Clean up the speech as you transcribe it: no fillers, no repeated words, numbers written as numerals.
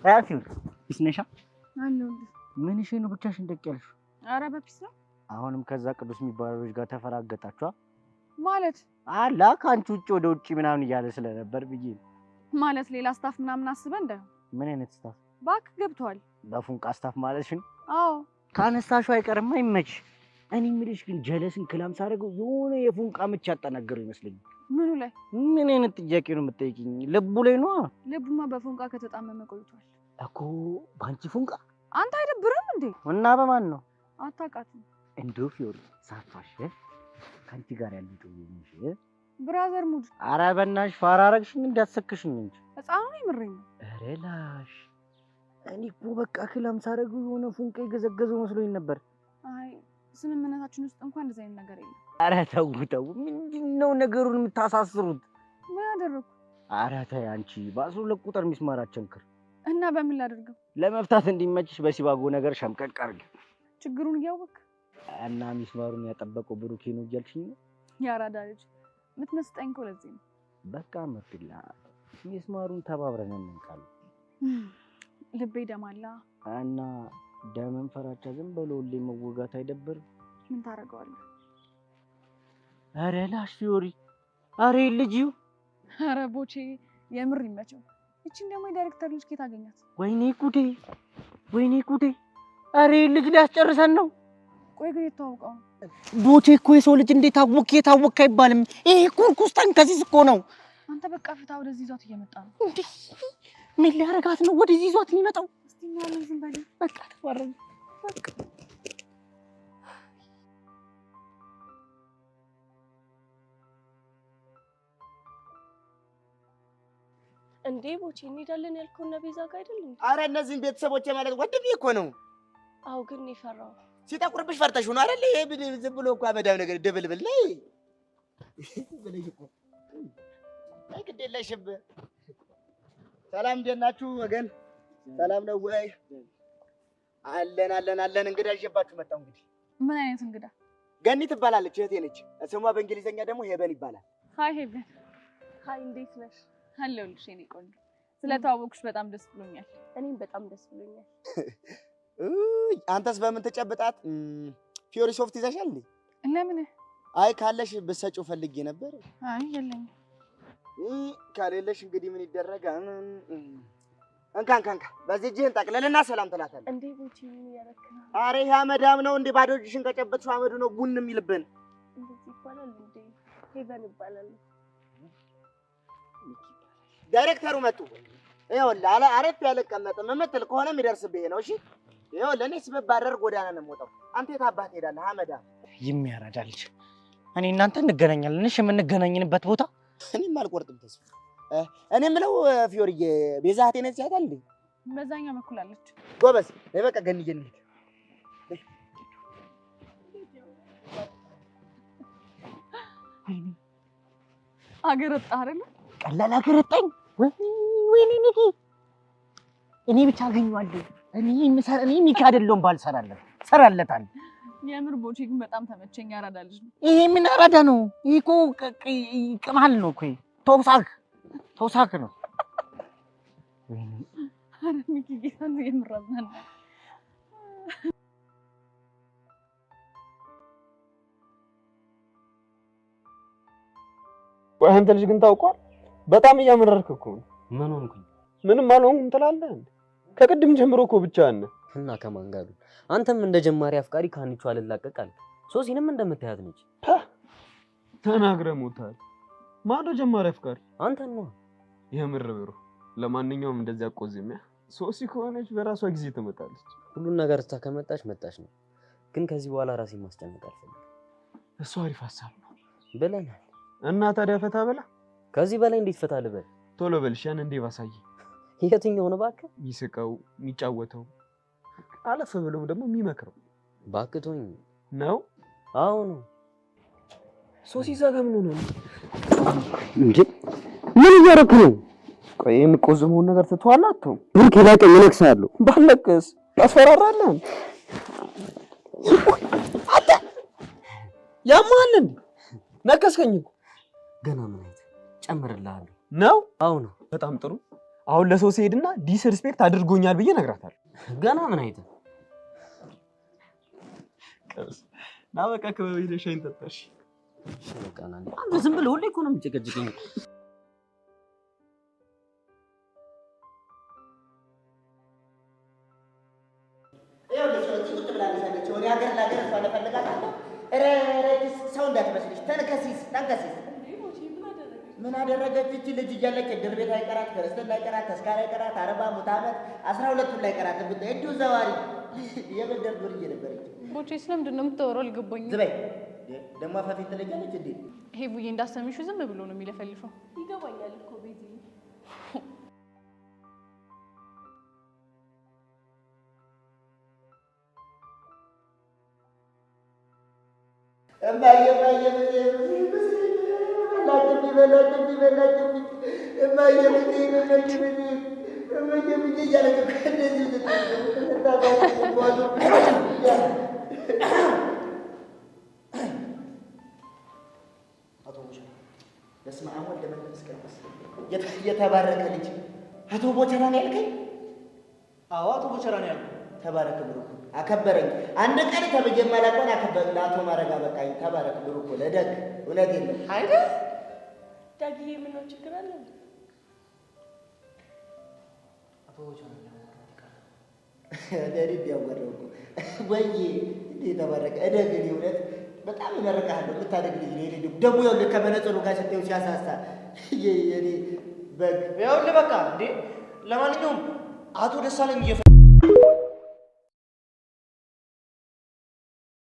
አያፊው ቢስነሻ አለው ምን እሺ ነው ብቻሽን ደቅ ያልሽ? ኧረ በፒስ ነው። አሁንም ከዛ ቅዱስ የሚባለው ልጅ ጋር ተፈራገጣችኋ ማለት አላ ካንቺ ውጭ ወደ ውጭ ምናምን እያለ ስለነበር ብዬ ማለት ሌላ ስታፍ ምናምን አስበህ እንደ ምን አይነት ስታፍ ባክ ገብቷል። በፉንቃ ስታፍ ማለትሽን? አዎ ካነሳሹ አይቀርማ ይመች። እኔ የምልሽ ግን ጀለስን ክላም ሳደርገው የሆነ የፉንቃ ምች ያጠናገሩ ይመስለኛል። ምኑ ላይ? ምን አይነት ጥያቄ ነው የምትጠይቂኝ? ልቡ ላይ ነው። ልቡማ በፉንቃ ከተጣመመ ቆይቷል እኮ ባንቺ ፉንቃ። አንተ አይደብርም እንዴ? እና በማን ነው? አታውቃትም እንደው ፊዮሪ ሳፋሽ ካንቺ ጋር ያለው ጥያቄሽ ብራዘር ሙድ። ኧረ በእናትሽ ፋራ አረግሽኝ እንዳትሰክሽኝ እንጂ ህፃኑ ይምረኝ። ኧረ ላሽ እኔ እኮ በቃ ክላም ሳደርገው የሆነ ፉንቃ የገዘገዘው መስሎኝ ነበር። አይ ስምምነታችን ውስጥ እንኳን እንደዚህ አይነት ነገር የለም። ኧረ ተው ምንድነው ነገሩን የምታሳስሩት? ምን አደረኩ? ኧረ ተይ አንቺ በ12 ቁጥር ሚስማር አቸንክር እና በምን ላደርገው? ለመፍታት እንዲመችሽ በሲባጎ ነገር ሸምቀቅ አድርጊ። ችግሩን እያወቅህ እና ሚስማሩን ያጠበቀው ብሩኬ ነው እያልሽኝ ነው? ያራዳ ልጅ የምትመስጠኝ እኮ ለዚህ ነው። በቃ መፍትላ ሚስማሩን ተባብረን እንንቃለን። ልቤ ደማላ እና ደመን ፈራቻ ዝም ብሎ ሁሌ መወጋት አይደብርም? ምን ታደርገዋለህ? ኧረ ላሽ ፊዮሪ ኧረ ልጅው ኧረ ቦቼ የምር ይመቸው። እቺን ደግሞ የዳይሬክተር ልጅ ከየት አገኛት? ወይኔ ጉዴ ኧረ ልጅ ሊያስጨርሰን ነው። ቆይ ግን የተዋወቀው ቦቼ እኮ የሰው ልጅ እንዴት አወቅ አይባልም። ይሄ ኩርኩስታን ከዚህ እኮ ነው። አንተ በቃ ፍታ። ወደዚህ ይዟት እየመጣ ነው። እንዴ ምን ሊያረጋት ነው ወደዚህ ይዟት የሚመጣው? እስቲ ማን ዝም በል በቃ ተወረደ በቃ። እንዴ ቦቼ እንሄዳለን ያልከው እና ቤዛ ጋር አይደል እንዴ? አረ እነዚህን ቤተሰቦች ማለት ወንድሜ እኮ ነው። አው ግን ይፈራው ሲጠቁርብሽ ፈርተሽ ነው አይደል? ይሄ ዝም ብሎ እኮ አመዳም ነገር ድብልብል ላይ ብለሽ እኮ አይ ግድ የለሽም። ሰላም እንዴት ናችሁ ወገን? ሰላም ነው ወይ? አለን እንግዳ ይዤባችሁ መጣሁ። እንግዲህ ምን አይነት እንግዳ? ገኒ ትባላለች፣ እህቴ ነች። ስሟ በእንግሊዘኛ ደግሞ ሄበን ይባላል። ሃይ ሄበን። ሃይ እንዴት ነሽ? አለሁልሽ የኔ ቆንጆ። ስለተዋወቅሽ በጣም ደስ ብሎኛል። እኔም በጣም ደስ ብሎኛል። አንተስ በምን ተጨብጣት? ፊዮሪ ሶፍት ይዘሻል እንዴ? ለምን? አይ ካለሽ ብትሰጪው ፈልጌ ነበር። አይ የለኝም። ካሌለሽ እንግዲህ ምን ይደረጋል? እንካ በዚህ እጅህን ጠቅልልና ሰላም ትላታለህ። እንዴ ቦቼ ምን ያረከና? አሬ ያ መዳም ነው እንዴ? ባዶ እጅሽን ከጨበጥሽው አመዱ ነው ቡን የሚልብን። እንደዚህ ይባላል እንዴ? ሄቨን ይባላል። ዳይሬክተሩ መጡ። ይኸውልህ አረፍ ያለ ቀመጥም የምትል ከሆነ የሚደርስብህ ነው። እሺ ይኸውልህ እኔ ስብባረር ጎዳና ነው የምወጣው። አንተ የት አባት ሄዳለህ? አመዳም የሚያራዳ ልጅ። እኔ እናንተ እንገናኛለን። እሺ የምንገናኝበት ቦታ እኔም አልቆርጥም ተስፋ። እኔ የምለው ፊዮሪዬ ቤዛ እህቴ ነች አይደል እንዴ? በዛኛው በኩል አለች። ጎበዝ በቃ ገንዬ እንሂድ። አገረጣ አይደል? ቀላል አገረጣኝ። ወይኔ ንቂ እኔ ብቻ አገኘዋለሁ። እኔ ሚካ አይደለሁም ባልሰራለት ሰራለታል። የምር ቦቼ ግን በጣም ተመቸኝ። ያራዳ ልጅ ነው። ይሄ ምን አራዳ ነው? ይሄ እኮ ቅማል ነው እኮ ተውሳክ ነው። ወይኔ አረ ሚኪ ጌታ ነው የምራዝናና። ቆይ አንተ ልጅ ግን ታውቋል? በጣም እያመረርክ እኮ ነው። ምን ሆንኩኝ? ምንም አልሆንኩም ትላለህ እንዴ? ከቅድም ጀምሮ እኮ ብቻህን ነህ። እና ከማን ጋር? አንተም እንደ ጀማሪ አፍቃሪ ካንቹ አልላቀቃል። ሶሲንም እንደምታያት ነች። ተናግረህ ሞታል። ማዶ ጀማሪ አፍቃሪ አንተ ነው። የምር ብሩ። ለማንኛውም እንደዚህ አቆዝሚያ ሶሲ ከሆነች በራሷ ጊዜ ትመጣለች። ሁሉን ነገር ከመጣች መጣች ነው። ግን ከዚህ በኋላ ራሴን ማስጨነቅ አልፈልግም። እሱ አሪፍ ሀሳብ ነው ብለናል። እና ታዲያ ፈታ በላ። ከዚህ በላይ እንዴት ፈታ ልበል? ቶሎ በልሽ። ያን እንዴ ባሳይ። የትኛው ነው እባክህ? የሚስቀው የሚጫወተው አለፈ ብሎም ደግሞ የሚመክረው ባክቶኝ ነው። አዎ ነው። ሶሲ ዛጋ ምን ሆነ እንዴ? ምን እያደረክ ነው? ቆይ የምቆዝመውን ነገር ትተዋለህ? አትተውም? ምን ከላቀኝ እነክሳለሁ። ባለቀስ ታስፈራራለህ። አንተ ያማል እንዴ? ነከስከኝ እኮ። ገና ምን አይነት ጨምርልሃለሁ ነው? አዎ ነው። በጣም ጥሩ። አሁን ለሶሲ ሄድና ዲስሪስፔክት አድርጎኛል ብዬ እነግራታለሁ። ገና ምን አይተህ ና በቃ ከበቤት ሻይን ጠጣሽ። እሺ በቃ ና አንተ ዝም ብለህ ሁሌ እኮ ነው የምትጨቀጭቀኝ። ሰው እንዳትመስልሽ ተንከሲስ ምን አደረገች እቺ ልጅ እያለች ድር ቤት አይቀራት ክርስትና አይቀራት ተስካር አይቀራት 40 ሙት ዓመት 12 ላይ ቀራት ብታይ እጁ ዘዋሪ የበደር ዱርዬ ነበረች። ቦቼ ስለምንድን ነው የምታወራው? አልገባኝም። ዝበይ ደሞ አፋፊት ትለኛለች እንዴ? ይሄ ቡዬ እንዳሰምሹ ዝም ብሎ ነው የሚለፈልፈው። ይገባኛል እኮ ቤቲ። የተባረከ ልጅ አቶ ቦቸራ ነው ያልከኝ? አዎ አቶ ቦቸራ ነው ያልከኝ። ተባረክ ብሩክ አከበረኝ። አንድ ቀን ተብዬ ማላቆን አከበረኝ። ለአቶ ማረጋ በቃኝ። ተባረክ ብሩክ ለደግ እውነት የለም አይደል? ዳግዬ ምን ነው ችግር አለ? አቶ ቦቸራ ነው ደሪ ቢያወራው ወይ የተባረከ እደግ እውነት በጣም እመርቃለሁ። ልታደግ ልጅ ነው ደግሞ ያው ከመነጽሩ ጋር ስትዩ ሲያሳሳ የኔ በግ ያው በቃ እንዴ። ለማንኛውም አቶ ደሳለኝ